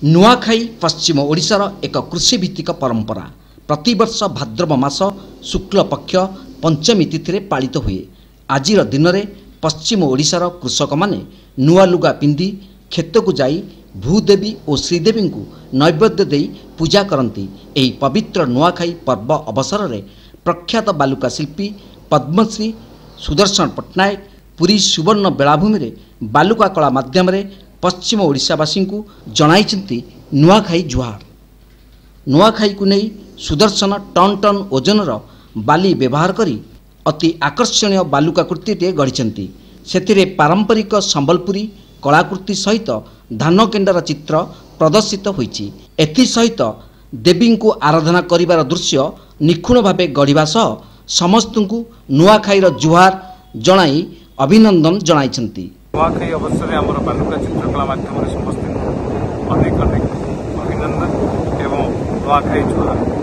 नुआखाई पश्चिम ओडिशार एक कृषिभित्तिक परंपरा। प्रतिवर्ष भाद्रव मास शुक्ल पक्ष पंचमी तिथि पालित हुए। आज दिन में पश्चिम ओडिशार कृषक माने नुआ लुगा पिंधि खेत को जाई भूदेवी और श्रीदेवी को नैवेद्य दे पूजा करती। एही पवित्र नुआखाई पर्व अवसर में प्रख्यात बालुका शिल्पी पद्मश्री सुदर्शन पट्टनायक पुरी सुवर्ण बेलाभूमि में बालुका कला माध्यम पश्चिम ओडिशावासी को जणाइछन्ति नुआखाई जुहार। नुआखाई को नहीं सुदर्शन टन टन ओजनर बाली व्यवहार करी अति आकर्षणीय बालुका कृतिटे गढ़ी। से पारंपरिक संबलपुरी कलाकृति सहित धान केंडार चित्र प्रदर्शित होइछि। एथिसहित देवी को आराधना करिवार दृश्य निखुण भावे गढ़िबा सह समस्त को नुआखाईर जुहार जणाई अभिनंदन जणाइछन्ति। नुआखाई अवसर में आमर बालुका चित्रकला माध्यम समस्त अनेक अनेक अभिनंदन एवं नुआखाई जुहार।